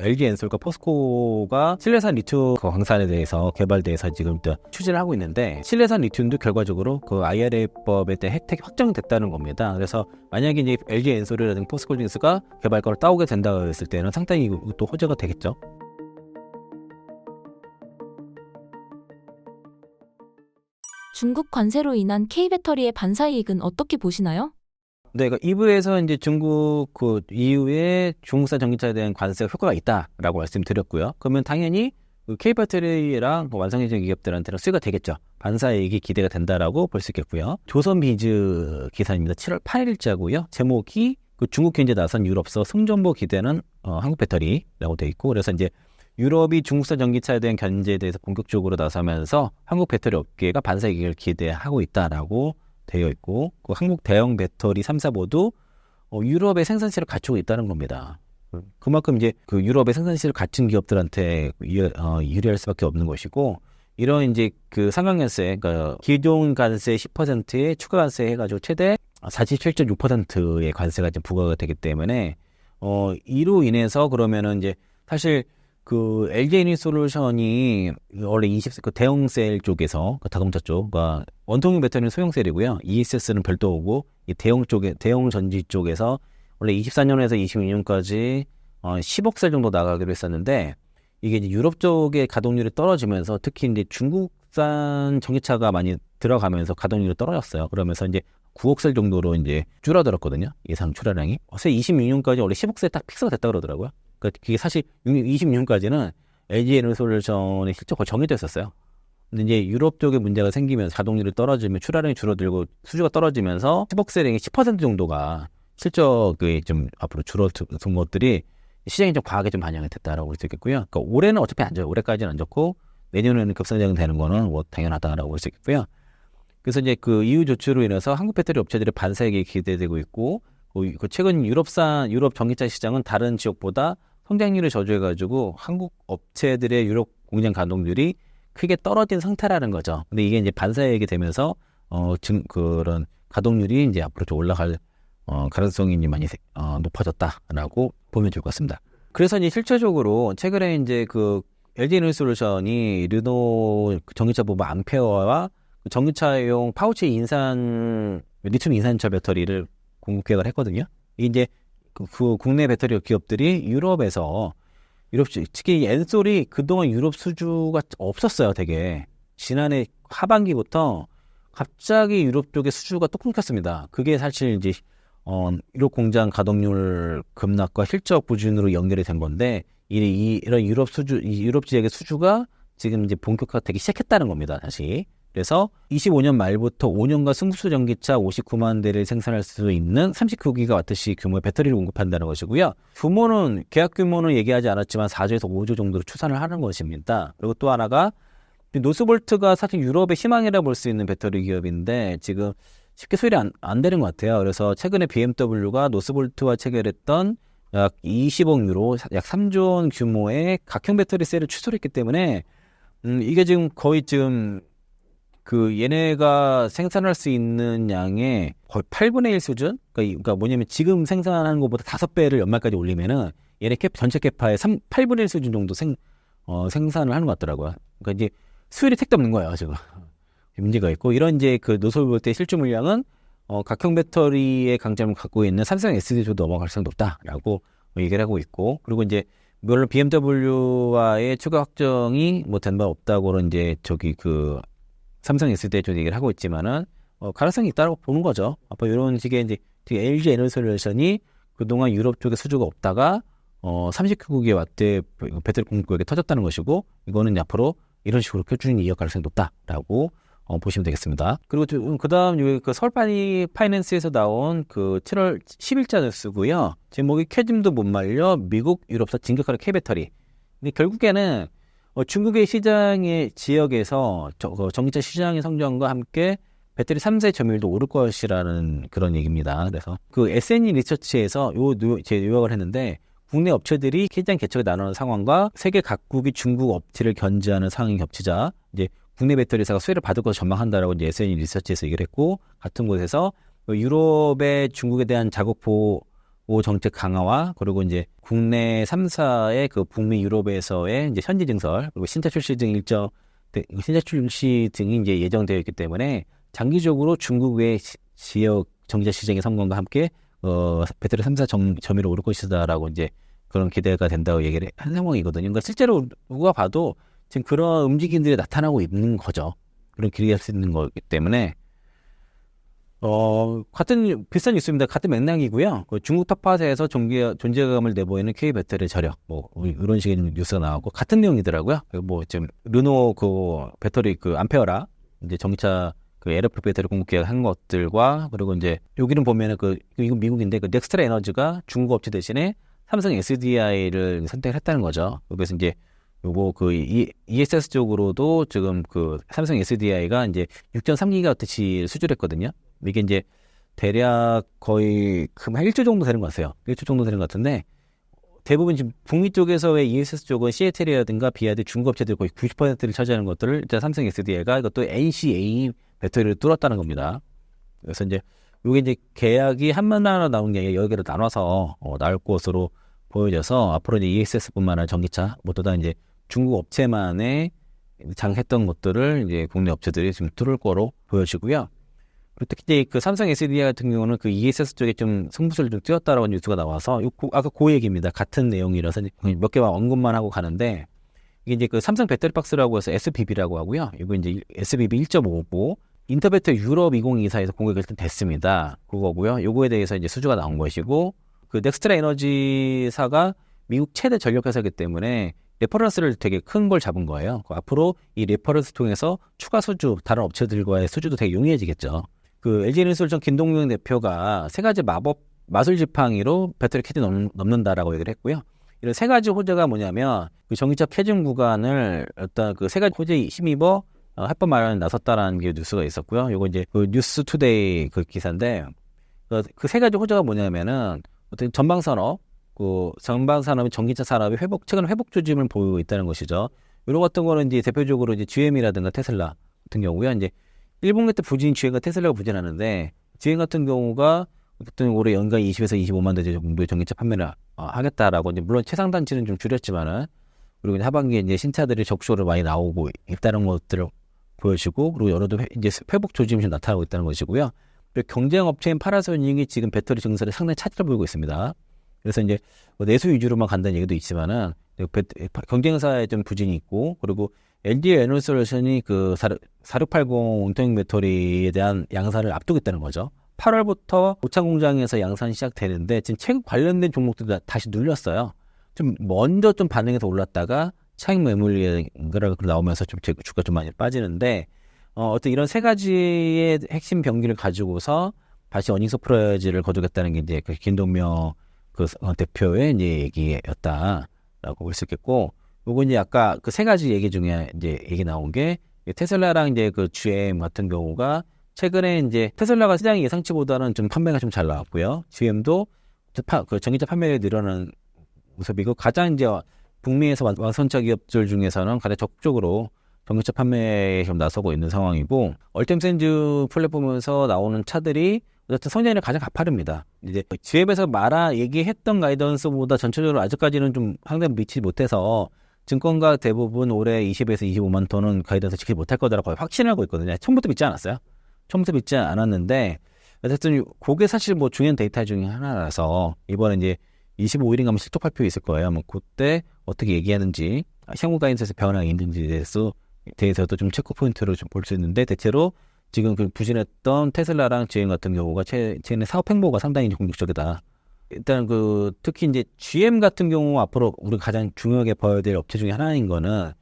LG 엔솔과 포스코가 칠레산 리튬 광산에 대해서 개발에 대해서 지금 추진을 하고 있는데, 칠레산 리튬도 결과적으로 그 IRA법에 대한 혜택이 확정됐다는 겁니다. 그래서 만약에 이제 LG 엔솔이라든지 포스코홀딩스가 개발권을 따오게 된다고 했을 때는 상당히 또 호재가 되겠죠. 중국 관세로 인한 K배터리의 반사이익은 어떻게 보시나요? 네, 그러니까 2부에서 이제 중국 그 이후에 중국산 전기차에 대한 관세가 효과가 있다라고 말씀드렸고요. 그러면 당연히 그 K배터리랑 완성제조 기업들한테는 수혜가 되겠죠. 반사이익이 기대가 된다라고 볼 수 있겠고요. 조선비즈 기사입니다. 7월 8일자고요. 제목이 그 중국 경제 나선 유럽서 승전보 기대는 한국배터리라고 되어 있고, 그래서 이제 유럽이 중국산 전기차에 대한 견제에 대해서 본격적으로 나서면서 한국 배터리 업계가 반사이익을 기대하고 있다라고 되어 있고, 그 한국 대형 배터리 3사 모두 유럽의 생산실을 갖추고 있다는 겁니다. 그만큼 이제 그 유럽의 생산실을 갖춘 기업들한테 유리할 수밖에 없는 것이고, 이런 이제 그 상관관세, 그러니까 기존 관세 10%에 추가 관세 해가지고 최대 47.6%의 관세가 이제 부과가 되기 때문에 이로 인해서 그러면은 이제 사실 그 LG 에너지솔루션이 원래 그 대형 셀 쪽에서, 그 자동차 쪽, 그러니까 원통형 배터리는 소형 셀이고요. ESS는 별도고, 이 대형 쪽에, 대형 전지 쪽에서 원래 24년에서 26년까지 10억 셀 정도 나가기로 했었는데, 이게 이제 유럽 쪽의 가동률이 떨어지면서 특히 이제 중국산 전기차가 많이 들어가면서 가동률이 떨어졌어요. 그러면서 이제 9억 셀 정도로 이제 줄어들었거든요. 예상 출하량이. 26년까지 원래 10억 셀 딱 픽스가 됐다 그러더라고요. 그러니까 그게 사실 26년까지는 LG 에너지솔루션의 실적이 정해져 있었어요. 근데 이제 유럽 쪽에 문제가 생기면서 가동률이 떨어지면 출하량이 줄어들고 수주가 떨어지면서 10억 셀의 10% 정도가 실적이 좀 앞으로 줄어든 것들이 시장이 좀 과하게 좀 반영이 됐다라고 볼 수 있겠고요. 그러니까 올해는 어차피 안 좋아요. 올해까지는 안 좋고 내년에는 급성장 되는 거는 뭐 당연하다라고 볼 수 있겠고요. 그래서 이제 그 이후 조치로 인해서 한국 배터리 업체들의 반사이익이 기대되고 있고, 그 최근 유럽 전기차 시장은 다른 지역보다 성장률을 저조해가지고 한국 업체들의 유럽 공장 가동률이 크게 떨어진 상태라는 거죠. 근데 이게 이제 반사이익이 되면서 그런 가동률이 이제 앞으로 좀 올라갈 가능성이 이제 많이 높아졌다라고 보면 좋을 것 같습니다. 그래서 이제 실질적으로 최근에 이제 그 LG 에너지솔루션이 르노 전기차 부분 암페어와 전기차용 파우치 리튬 인산철 배터리를 공급 계약을 했거든요. 이제 그 국내 배터리 기업들이 유럽에서 특히 엔솔이 그동안 유럽 수주가 없었어요. 되게 지난해 하반기부터 갑자기 유럽 쪽에 수주가 또 끊겼습니다. 그게 사실 이제 유럽 공장 가동률 급락과 실적 부진으로 연결이 된 건데, 이런 유럽 지역의 수주가 지금 이제 본격화되기 시작했다는 겁니다. 다시. 그래서 25년 말부터 5년간 승수수 전기차 59만 대를 생산할 수 있는 39기가와트시 규모의 배터리를 공급한다는 것이고요. 계약 규모는 얘기하지 않았지만 4조에서 5조 정도로 추산을 하는 것입니다. 그리고 또 하나가 노스볼트가 사실 유럽의 희망이라 볼 수 있는 배터리 기업인데 지금 쉽게 소일이 안 되는 것 같아요. 그래서 최근에 BMW가 노스볼트와 체결했던 약 20억 유로, 약 3조 원 규모의 각형 배터리 셀을 취소했기 때문에 이게 지금 거의 그 얘네가 생산할 수 있는 양의 거의 8분의 1 수준? 그러니까 뭐냐면 지금 생산하는 것보다 5배를 연말까지 올리면은 얘네 전체 캐파의 8분의 1 수준 정도 생산을 하는 것 같더라고요. 그러니까 이제 수율이 택도 없는 거예요, 지금. 문제가 있고, 이런 이제 그 노스볼트의 실주 물량은 각형 배터리의 강점을 갖고 있는 삼성 SD조도 넘어갈 가능성이 높다라고 얘기를 하고 있고, 그리고 이제 물론 BMW와의 추가 확정이 뭐 된 바 없다고는 이제 삼성 SD조 얘기를 하고 있지만은 가능성이 있다고 보는 거죠. 앞으로 이런 식의 이제 LG 에너지솔루션이 그동안 유럽 쪽에 수주가 없다가 39기가와트 배터리 공급액이 터졌다는 것이고, 이거는 앞으로 이런 식으로 꾸준히 이어갈 가능성이 높다라고 보시면 되겠습니다. 그리고 그 다음 그 서울 파이낸스에서 나온 그 7월 10일자 뉴스고요. 제목이 캐즘도 못 말려 미국 유럽사 진격하는 K배터리. 근데 결국에는 중국의 시장의 지역에서 전기차 시장의 성장과 함께 배터리 3세 점유율도 오를 것이라는 그런 얘기입니다. 그래서 그 SNE 리서치에서 제 요약을 했는데, 국내 업체들이 시장 개척에 나누는 상황과 세계 각국이 중국 업체를 견제하는 상황이 겹치자 이제 국내 배터리 회사가 수혜를 받을 것을 전망한다라고 이제 SNE 리서치에서 얘기를 했고, 같은 곳에서 유럽의 중국에 대한 자국보 정책 강화와 그리고 이제 국내 3사의 그 북미 유럽에서의 이제 현지 증설 그리고 신차 출시 등 신차 출시 등이 이제 예정되어 있기 때문에 장기적으로 중국의 지역 전기차 시장의 성공과 함께 배터리 3사 점유율이 오를 것이다라고 이제 그런 기대가 된다고 얘기를 한 상황이거든요. 그러니까 실제로 누가 봐도 지금 그런 움직임들이 나타나고 있는 거죠. 그런 기대할 수 있는 거기 때문에 같은 비슷한 뉴스입니다. 같은 맥락이고요. 그 중국 텃밭에서 존재감을 내보이는 K 배터리 저력, 뭐 이런 식의 뉴스가 나왔고 같은 내용이더라고요. 뭐 지금 르노 그 배터리 그 암페어라 이제 전기차 그 LFP 배터리 공급 계약한 것들과 그리고 이제 여기는 보면은 이건 미국인데 그 넥스트라 에너지가 중국 업체 대신에 삼성 SDI를 선택을 했다는 거죠. 그래서 이제 요거 그 ESS 쪽으로도 지금 그 삼성 SDI가 이제 6.3GWh 수주했거든요. 이게 이제 대략 거의 한 1조 정도 되는 것 같아요. 1조 정도 되는 것 같은데 대부분 지금 북미 쪽에서의 ESS 쪽은 시애틀이라든가 비아드 중국 업체들이 거의 90%를 차지하는 것들을 일단 삼성 SDI가 이것도 NCA 배터리를 뚫었다는 겁니다. 그래서 이제 이게 이제 계약이 한만 하나 나온 게 아니라 여러 개로 나눠서 나올 것으로 보여져서 앞으로 이제 ESS뿐만 아니라 전기차 모두 다 이제 중국 업체만의 장했던 것들을 이제 국내 업체들이 지금 뚫을 거로 보여지고요. 그리고 특히 그 삼성 SDI 같은 경우는 그 ESS 쪽에 좀 승부수를 좀 띄웠다라고 뉴스가 나와서 아까 그 얘기입니다. 같은 내용이라서 몇 개만 언급만 하고 가는데 이게 이제 그 삼성 배터리 박스라고 해서 SBB라고 하고요. 이거 이제 SBB 1.5고 인터배터 유럽 2024에서 공개가 일단 됐습니다. 그거고요. 요거에 대해서 이제 수주가 나온 것이고 그 넥스트라 에너지사가 미국 최대 전력 회사이기 때문에 레퍼런스를 되게 큰 걸 잡은 거예요. 앞으로 이 레퍼런스 통해서 추가 수주, 다른 업체들과의 수주도 되게 용이해지겠죠. 그 LG에너지솔루션 김동영 대표가 세 가지 마술 지팡이로 배터리 캐지 넘는다라고 얘기를 했고요. 이런 세 가지 호재가 뭐냐면 그 전기차 표준 구간을 어떤 그 세 가지 호재 힘입어 합법 마련에 나섰다라는 게 뉴스가 있었고요. 요거 이제 그 뉴스 투데이 그 기사인데 그 세 가지 호재가 뭐냐면은 어떤 전방산업 전기차 산업이 최근 회복 조짐을 보이고 있다는 것이죠. 이런 같은 거는 이제 대표적으로 이제 GM이라든가 테슬라 같은 경우요. 이제 일본계 때 부진 GM과 테슬라가 부진하는데 GM 같은 경우가 어쨌든 올해 연간 20에서 25만 대 정도의 전기차 판매를 하겠다라고 이제 물론 최상 단치는 좀 줄였지만은 그리고 하반기에 이제 신차들이 적극적으로 많이 나오고 있다는 것들을 보여지고 그리고 여러도 이제 회복 조짐이 좀 나타나고 있다는 것이고요. 그리고 경쟁 업체인 파나소닉이 지금 배터리 증설에 상당히 차질을 보이고 있습니다. 그래서 이제 내수 위주로만 간다는 얘기도 있지만은 경쟁사에 좀 부진이 있고 그리고 LG 에너지솔루션이 그 4680 온통형 배터리에 대한 양산을 앞두고 있다는 거죠. 8월부터 고창 공장에서 양산이 시작되는데 지금 최근 관련된 종목들도 다시 눌렸어요. 좀 먼저 좀 반응해서 올랐다가 차익 매물리가 나오면서 좀 주가 좀 많이 빠지는데 어떤 이런 세 가지의 핵심 병기를 가지고서 다시 어닝 서프라이즈를 거두겠다는 게 이제 그 김동명 그 대표의 이제 얘기였다라고 볼 수 있겠고, 요거 이제 아까 그 세 가지 얘기 중에 이제 얘기 나온 게 테슬라랑 이제 그 GM 같은 경우가 최근에 이제 테슬라가 시장 예상치보다는 좀 판매가 좀 잘 나왔고요. GM도 그 전기차 판매가 늘어나는 모습이고 가장 이제 북미에서 완성차 기업들 중에서는 가장 적극적으로 전기차 판매에 좀 나서고 있는 상황이고 얼템센즈 플랫폼에서 나오는 차들이 어쨌든 성장률이 가장 가파릅니다. 이제 GM에서 얘기했던 가이던스보다 전체적으로 아직까지는 좀 상당히 미치지 못해서 증권가 대부분 올해 20에서 25만 톤은 가이던스 지키지 못할 거다라고 확신하고 있거든요. 처음부터 믿지 않았어요. 처음부터 믿지 않았는데 어쨌든 그게 사실 뭐 중요한 데이터 중에 하나라서 이번에 이제 25일인가 실적 발표 있을 거예요. 뭐 그때 어떻게 얘기하는지 향후 가이던스에서 변화가 있는지에 대해서도 좀 체크 포인트로 좀 볼 수 있는데 대체로 지금 그 부진했던 테슬라랑 GM 같은 경우가 최근에 사업 행보가 상당히 공격적이다. 일단 그 특히 이제 GM 같은 경우 앞으로 우리가 가장 중요하게 봐야 될 업체 중에 하나인 거는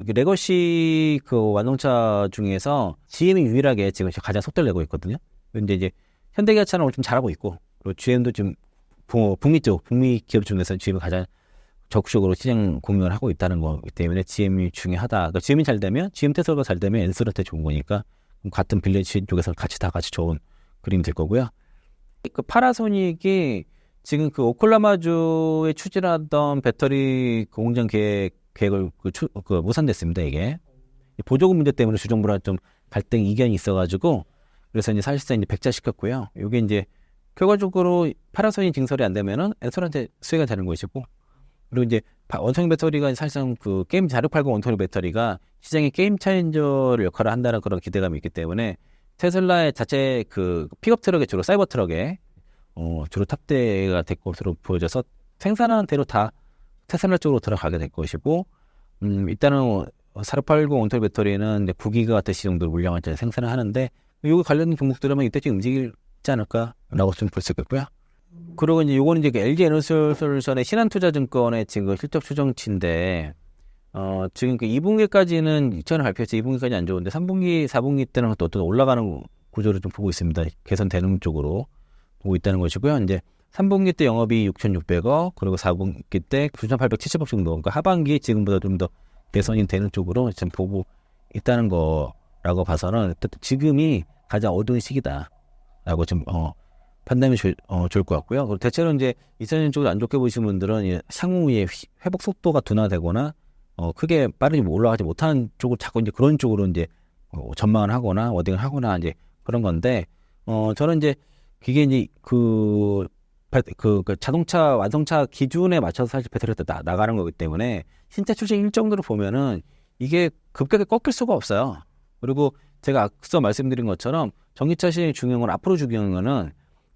레거시 그 완성차 중에서 GM이 유일하게 지금 가장 속도를 내고 있거든요. 근데 이제 현대기아차는 오늘 좀 잘하고 있고 그리고 GM도 지금 북미 기업 중에서 GM이 가장 적극적으로 시장 공략을 하고 있다는 거기 때문에 GM이 중요하다. 그러니까 GM이 잘 되면 GM 테슬라가 잘 되면 엔솔한테 좋은 거니까 같은 빌리지 쪽에서 같이 좋은 그림이 될 거고요. 그 파나소닉이 지금 그 오클라마주에 추진하던 배터리 공장 계획을 무산됐습니다. 이게 보조금 문제 때문에 주정부랑 좀 갈등 이견이 있어가지고 그래서 이제 사실상 이제 백지화시켰고요. 이게 이제 결과적으로 파라소닌 증설이 안 되면은 엔솔한테 수혜가 되는 것이고, 그리고 이제 원통형 배터리가 사실상 그 게임 자료 팔고 원통형 배터리가 시장의 게임 차인저를 역할을 한다는 그런 기대감이 있기 때문에 테슬라의 자체 그 픽업 트럭에 주로 사이버 트럭에 주로 탑재가 될 것으로 보여져서 생산하는 대로 다 테슬라 쪽으로 들어가게 될 것이고, 일단은 4680 원통형 배터리는 이제 9기가와트 정도 물량을 생산을 하는데, 이거 관련 종목들은 이때쯤 움직이지 않을까라고 좀 볼 수 있겠고요. 그리고 이제 요거는 이제 그 LG 에너솔루션의 신한투자증권의 지금 실적 추정치인데, 지금 그 2분기까지는 최근에 발표했죠. 2분기까지 안 좋은데 3분기, 4분기 때는 또 어떤 올라가는 구조를 좀 보고 있습니다. 개선되는 쪽으로 보고 있다는 것이고요. 이제 3분기 때 영업이 6,600억, 그리고 4분기 때 9,870억 정도. 그러니까 하반기 지금보다 좀 더 개선이 되는 쪽으로 지금 보고 있다는 거라고 봐서는 지금이 가장 어두운 시기다라고 좀 판단이 좋을 것 같고요. 그리고 대체로 이제 2000년 쪽으로 안 좋게 보시는 분들은 향후에 회복 속도가 둔화되거나 크게 빠르게 올라가지 못하는 쪽을 자꾸 이제 그런 쪽으로 이제 전망을 하거나 워딩을 하거나 이제 그런 건데, 저는 이제 그게 이제 그 자동차 완성차 기준에 맞춰서 사실 배터리가 나가는 거기 때문에 신차 출시 일정도로 보면은 이게 급격하게 꺾일 수가 없어요. 그리고 제가 앞서 말씀드린 것처럼 전기차 시장이 중요한 건, 앞으로 중요한 거는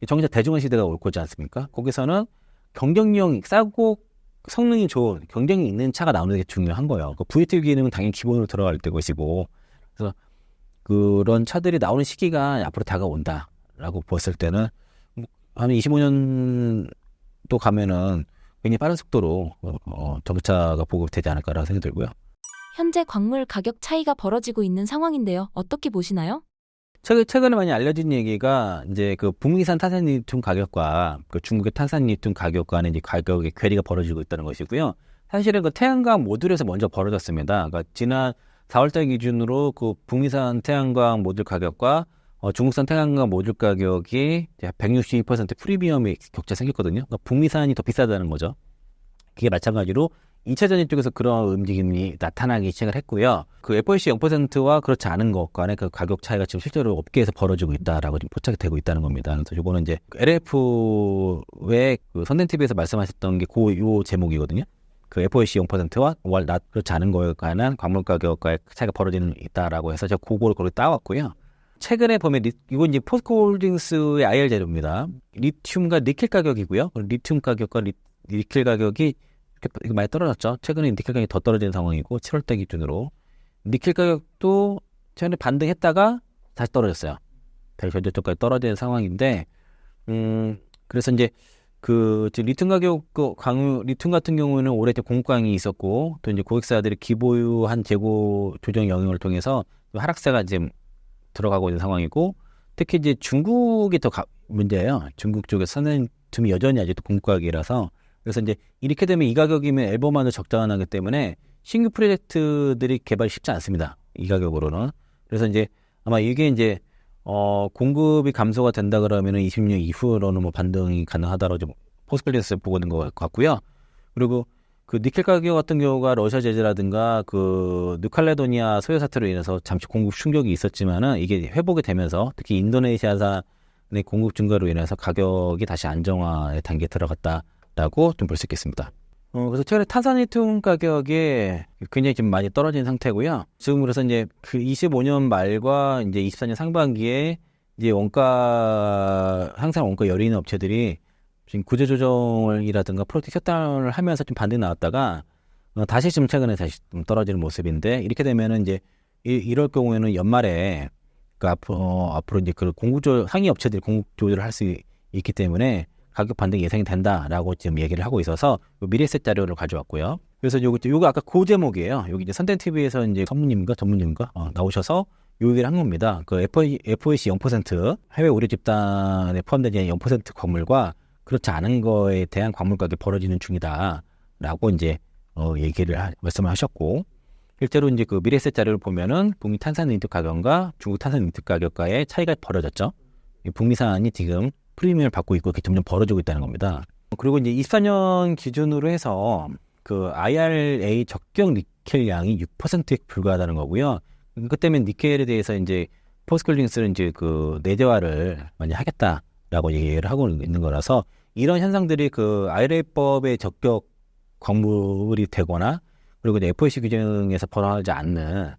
전기차 대중화 시대가 올 거지 않습니까? 거기서는 경쟁력 싸고 성능이 좋은, 경쟁이 있는 차가 나오는 게 중요한 거예요. 그 VT 기능은 당연히 기본으로 들어갈 때 것이고, 그래서 그런 차들이 나오는 시기가 앞으로 다가온다라고 봤을 때는 한 25년 또 가면은 굉장히 빠른 속도로 전기차가 보급되지 않을까라는 생각이 들고요. 현재 광물 가격 차이가 벌어지고 있는 상황인데요. 어떻게 보시나요? 최근에 많이 알려진 얘기가 이제 그 북미산 탄산리튬 가격과 그 중국의 탄산리튬 가격 간의 이제 가격의 괴리가 벌어지고 있다는 것이고요. 사실은 그 태양광 모듈에서 먼저 벌어졌습니다. 그러니까 지난 4월달 기준으로 그 북미산 태양광 모듈 가격과 중국산 태양광 모듈 가격이 162% 프리미엄이 격차 생겼거든요. 그러니까 북미산이 더 비싸다는 거죠. 그게 마찬가지로 2차 전지 쪽에서 그런 움직임이 나타나기 시작을 했고요. 그 FOMC 0%와 그렇지 않은 것 간의 그 가격 차이가 지금 실제로 업계에서 벌어지고 있다라고 지금 포착이 되고 있다는 겁니다. 그래서 이거는 이제 LF의 그 선denTV에서 말씀하셨던 게 요 제목이거든요. 그 FOMC 0%와 그렇지 않은 거에 관한 광물 가격과의 차이가 벌어지는 있다라고 해서 제가 그거를 거기 따왔고요. 최근에 보면 이건 이제 포스코홀딩스의 IR 자료입니다. 리튬과 니켈 가격이고요. 리튬 가격과 니켈 가격이 이렇게 많이 떨어졌죠. 최근에 니켈 가격이 더 떨어지는 상황이고, 7월달 기준으로 니켈 가격도 최근에 반등했다가 다시 떨어졌어요. 다시 전저점까지 떨어지는 상황인데, 그래서 이제 리튬 가격 리튬 같은 경우는 올해 공급강이 있었고, 또 이제 고객사들이 기보유한 재고 조정 영향을 통해서 하락세가 지금 들어가고 있는 상황이고, 특히 이제 중국이 더 문제예요. 중국 쪽에서는 좀 여전히 아직도 공급가격이라서, 그래서 이제 이렇게 되면 이 가격이면 앨범만으로 적자나기 때문에 신규 프로젝트들이 개발이 쉽지 않습니다. 이 가격으로는. 그래서 이제 아마 이게 이제 공급이 감소가 된다 그러면은 20년 이후로는 뭐 반등이 가능하다고 좀 포스클리스 보고 있는 것 같고요. 그리고 그 니켈 가격 같은 경우가 러시아 제재라든가 그 뉴칼레도니아 소요 사태로 인해서 잠시 공급 충격이 있었지만은 이게 회복이 되면서 특히 인도네시아산의 공급 증가로 인해서 가격이 다시 안정화의 단계에 들어갔다라고 좀 볼 수 있겠습니다. 그래서 최근에 탄산리튬 가격이 굉장히 좀 많이 떨어진 상태고요. 지금 그래서 이제 그 25년 말과 이제 24년 상반기에 이제 항상 원가 열리는 업체들이 지금 구조조정이라든가 프로젝트 셧다운을 하면서 좀 반등이 나왔다가 다시 좀 최근에 다시 좀 떨어지는 모습인데, 이렇게 되면은 이제 이럴 경우에는 연말에 그 앞으로 이제 그 상위 업체들이 공급 조절을 할 수 있기 때문에 가격 반등이 예상이 된다라고 지금 얘기를 하고 있어서 미래셋 자료를 가져왔고요. 그래서 요거 아까 그 제목이에요. 여기 이제 선덴TV에서 이제 전문님인가 나오셔서 요 얘기를 한 겁니다. 그 FOMC 0% 해외 우려 집단에 포함되지 않은 0% 광물과 그렇지 않은 거에 대한 광물 가격이 벌어지는 중이다라고 이제 말씀을 하셨고, 실제로 이제 그 미래셋 자료를 보면은 북미 탄산리튬 가격과 중국 탄산리튬 가격과의 차이가 벌어졌죠. 북미산이 지금 프리미엄을 받고 있고 이렇게 점점 벌어지고 있다는 겁니다. 그리고 이제 24년 기준으로 해서 그 IRA 적격 니켈 양이 6%에 불과하다는 거고요. 그 때문에 니켈에 대해서 이제 포스콜링스는 이제 그 내재화를 많이 하겠다라고 라고 얘기를 하고 있는 거라서 이런 현상들이 그 IRA법의 적격 광물이 되거나 그리고 이제 FOC 규정에서 벗어나지 않는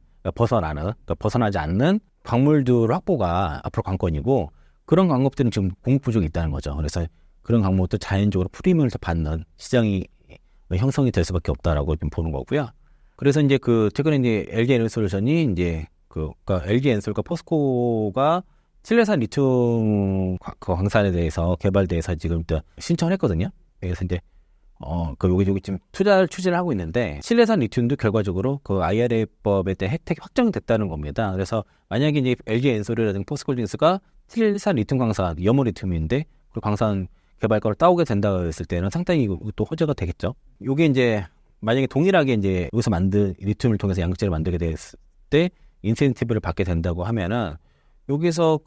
광물들 확보가 앞으로 관건이고 그런 광목들은 지금 공급 부족이 있다는 거죠. 그래서 그런 광목들 자연적으로 프리미엄을 받는 시장이 형성이 될 수밖에 없다라고 좀 보는 거고요. 그래서 이제 그 최근에 이제 LG 에너솔루션이 이제 그러니까 LG 엔솔과 포스코가 칠레산 리튬 광산에 대해서 개발에 대해서 지금 또 신청을 했거든요. 그래서 이제 여기 지금 추진을 하고 있는데 칠레산 리튬도 결과적으로 그 IRA법에 대한 혜택이 확정됐다는 겁니다. 그래서 만약에 이제 LG 엔솔이라든가 포스코홀딩스가 칠레산 리튬 광산, 염호 리튬인데 그 광산 개발과를 따오게 된다 했을 때는 상당히 또 호재가 되겠죠. 이게 이제 만약에 동일하게 이제 여기서 리튬을 통해서 양극재를 만들게 됐을 때 인센티브를 받게 된다고 하면은 여기서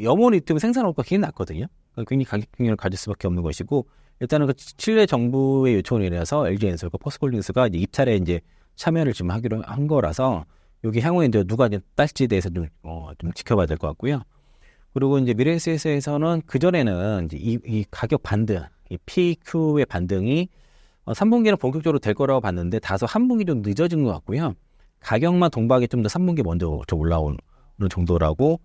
염호 리튬 생산 효과가 굉장히 낮거든요. 굉장히 가격 경쟁을 가질 수밖에 없는 것이고 일단은 그 칠레 정부의 요청을 인해서 LG 엔솔과 포스코홀딩스가 이제 입찰에 이제 참여를 지금 하기로 한 거라서 여기 향후에 이제 누가 이제 딸지에 대해서 좀 지켜봐야 될 것 같고요. 그리고 이제 미래에셋에서는 그 전에는 이제 이 가격 반등, 이 PQ의 반등이 3분기는 본격적으로 될 거라고 봤는데 다소 한 분기 좀 늦어진 것 같고요. 가격만 동박이 좀 더 3분기 먼저 좀 올라오는 정도라고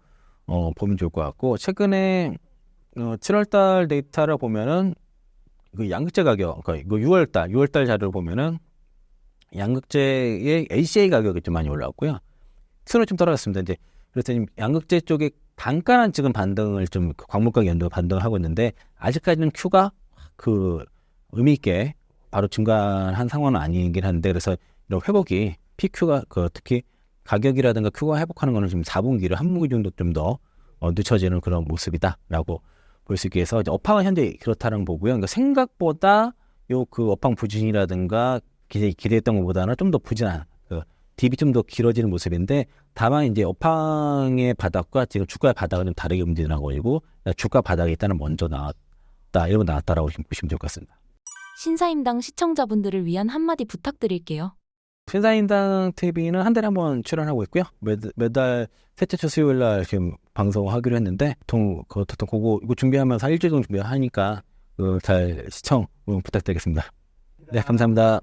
보면 좋을 것 같고 최근에 7월달 데이터를 보면은 그 양극재 가격, 그러니까 이거 6월달 자료를 보면은 양극재의 ACA 가격이 좀 많이 올라왔고요. 수는 좀 떨어졌습니다. 이제 그래서 양극재 쪽에 단간한 지금 반등을 좀 광물가 연도 반등을 하고 있는데 아직까지는 Q가 그 의미 있게 바로 증가한 상황은 아니긴 한데 그래서 이런 회복이 PQ가 특히 가격이라든가 Q가 회복하는 거는 지금 4분기를 한 분기 정도 좀 더 늦춰지는 그런 모습이다라고 볼 수 있게 해서 이제 업황은 현재 그렇다는 보고요. 그러니까 생각보다 그 업황 부진이라든가 기대했던 것보다는 좀 더 부진한 딥이 좀 더 길어지는 모습인데 다만 이제 업황의 바닥과 지금 주가의 바닥은 좀 다르게 움직이는 거이고 주가 바닥이 일단은 먼저 나왔다라고 보시면 될 것 같습니다. 신사임당 시청자분들을 위한 한마디 부탁드릴게요. 신사임당 TV는 한 달에 한 번 출연하고 있고요. 매달 셋째 주 수요일 날 지금 방송하기로 했는데 그거 준비하면서 일주일 정도 준비하니까 잘 시청 부탁드리겠습니다. 네, 감사합니다.